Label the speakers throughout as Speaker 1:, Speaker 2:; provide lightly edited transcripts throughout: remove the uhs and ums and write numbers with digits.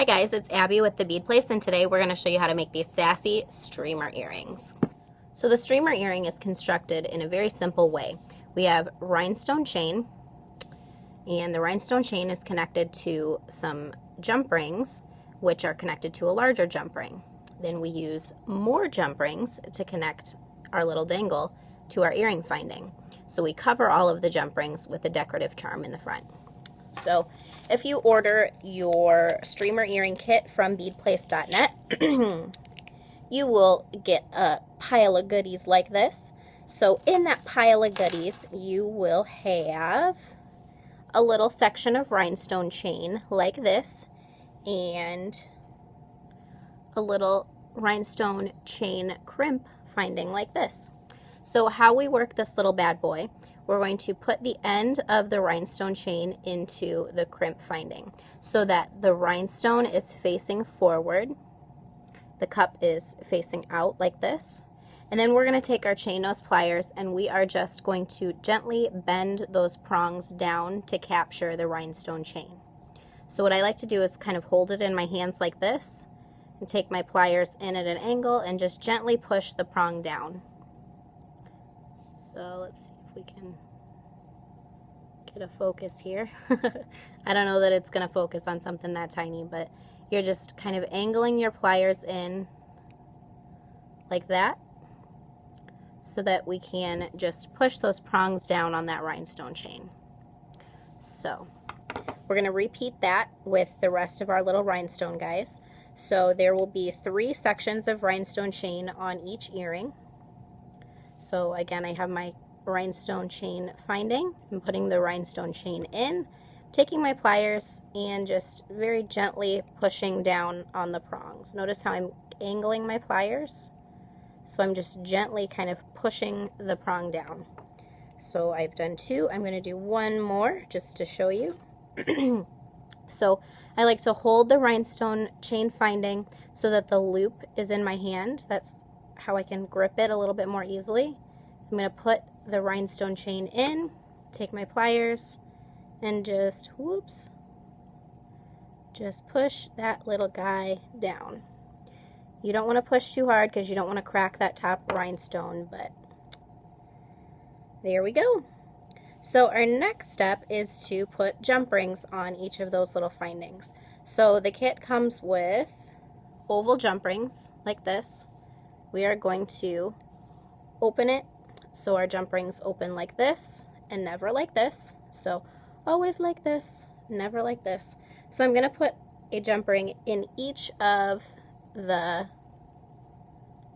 Speaker 1: Hi guys, it's Abby with the Bead Place, and today we're going to show you how to make these sassy streamer earrings. So the streamer earring is constructed in a very simple way. We have rhinestone chain, and the rhinestone chain is connected to some jump rings, which are connected to a larger jump ring. Then we use more jump rings to connect our little dangle to our earring finding. So we cover all of the jump rings with a decorative charm in the front. So if you order your streamer earring kit from beadplace.net, you will get a pile of goodies like this. So in that pile of goodies, you will have a little section of rhinestone chain like this, and a little rhinestone chain crimp finding like this. So how we work this little bad boy, we're going to put the end of the rhinestone chain into the crimp finding so that the rhinestone is facing forward, the cup is facing out like this, and then we're going to take our chain nose pliers and we are just going to gently bend those prongs down to capture the rhinestone chain. So what I like to do is kind of hold it in my hands like this and take my pliers in at an angle and just gently push the prong down. So let's see if we can get a focus here. I don't know that it's going to focus on something that tiny, but you're just kind of angling your pliers in like that so that we can just push those prongs down on that rhinestone chain. So we're going to repeat that with the rest of our little rhinestone guys. So there will be 3 sections of rhinestone chain on each earring. So again, I have my rhinestone chain finding. I'm putting the rhinestone chain in, taking my pliers and just very gently pushing down on the prongs. Notice how I'm angling my pliers. So I'm just gently kind of pushing the prong down. So I've done 2. I'm going to do 1 more just to show you. So I like to hold the rhinestone chain finding so that the loop is in my hand. That's how I can grip it a little bit more easily. I'm going to put the rhinestone chain in, take my pliers, and just, just push that little guy down. You don't want to push too hard because you don't want to crack that top rhinestone, but there we go. So our next step is to put jump rings on each of those little findings. So the kit comes with oval jump rings like this. We are going to open it so our jump rings open like this and never like this. So always like this, never like this. So I'm going to put a jump ring in each of the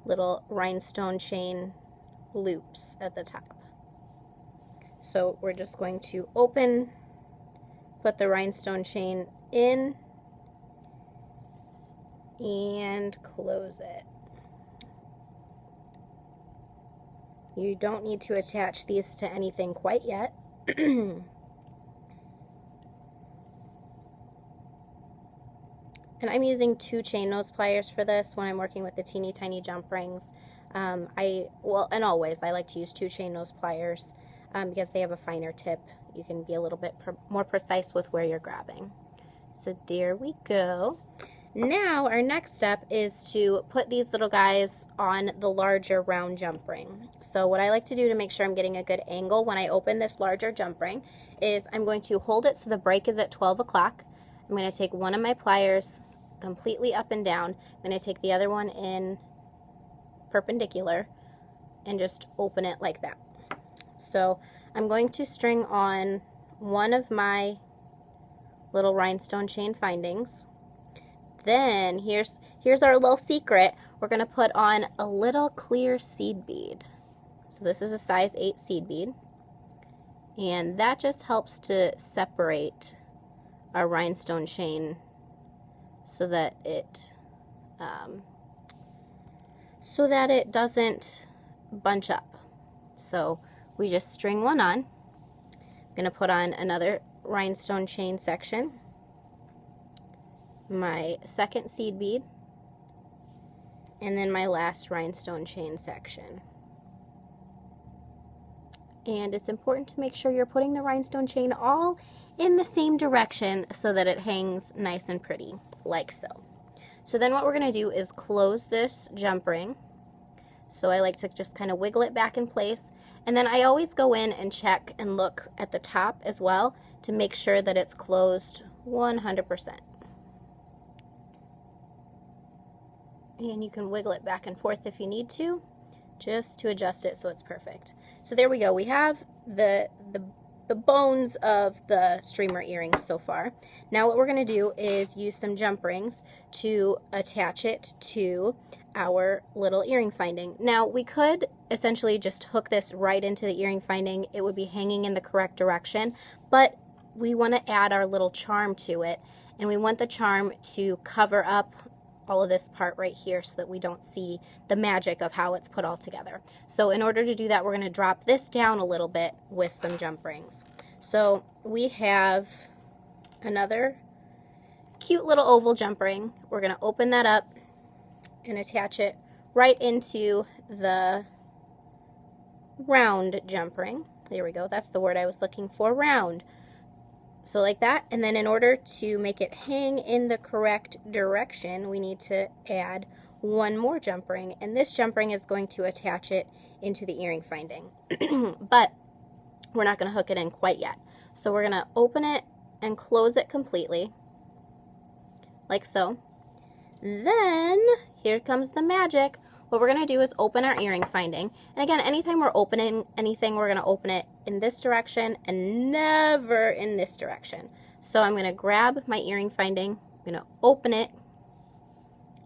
Speaker 1: little rhinestone chain loops at the top. So we're just going to open, put the rhinestone chain in, and close it. You don't need to attach these to anything quite yet. And I'm using 2 chain nose pliers for this when I'm working with the teeny tiny jump rings. And always I like to use 2 chain nose pliers because they have a finer tip. You can be a little bit more precise with where you're grabbing. So there we go. Now our next step is to put these little guys on the larger round jump ring. So what I like to do to make sure I'm getting a good angle when I open this larger jump ring is I'm going to hold it so the break is at 12 o'clock. I'm going to take one of my pliers completely up and down. I'm going to take the other one in perpendicular and just open it like that. So I'm going to string on one of my little rhinestone chain findings. Then here's our little secret. We're going to put on a little clear seed bead. So this is a size 8 seed bead. And that just helps to separate our rhinestone chain so that it doesn't bunch up. So we just string one on. I'm going to put on another rhinestone chain section, my second seed bead, and then my last rhinestone chain section. And it's important to make sure you're putting the rhinestone chain all in the same direction so that it hangs nice and pretty, like so. So then what we're going to do is close this jump ring. So I like to just kind of wiggle it back in place. And then I always go in and check and look at the top as well to make sure that it's closed 100%. And you can wiggle it back and forth if you need to, just to adjust it so it's perfect. So there we go. We have the bones of the streamer earrings so far. Now what we're going to do is use some jump rings to attach it to our little earring finding. Now we could essentially just hook this right into the earring finding. It would be hanging in the correct direction, but we want to add our little charm to it, and we want the charm to cover up all of this part right here so that we don't see the magic of how it's put all together. So in order to do that, we're going to drop this down a little bit with some jump rings. So we have another cute little oval jump ring. We're going to open that up and attach it right into the round jump ring. There we go. That's the word I was looking for, round. So like that, and then in order to make it hang in the correct direction, we need to add one more jump ring, and this jump ring is going to attach it into the earring finding. But we're not going to hook it in quite yet. So we're going to open it and close it completely, like so. Then, here comes the magic. What we're going to do is open our earring finding. And again, anytime we're opening anything, we're going to open it in this direction and never in this direction. So I'm going to grab my earring finding, I'm going to open it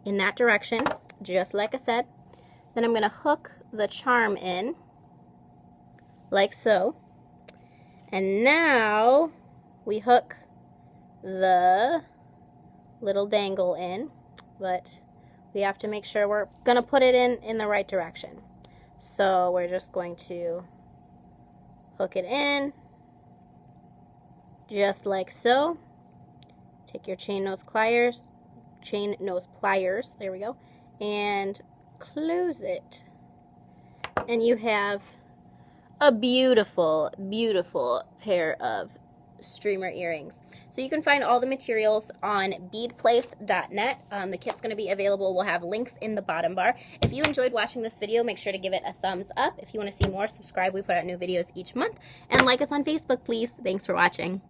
Speaker 1: in that direction, just like I said. Then I'm going to hook the charm in, like so. And now we hook the little dangle in, but we have to make sure we're going to put it in the right direction. So we're just going to hook it in, just like so. Take your chain nose pliers, there we go, and close it. And you have a beautiful, beautiful pair of streamer earrings. So you can find all the materials on beadplace.net. The kit's going to be available. We'll have links in the bottom bar. If you enjoyed watching this video, make sure to give it a thumbs up. If you want to see more, subscribe. We put out new videos each month. And like us on Facebook, please. Thanks for watching.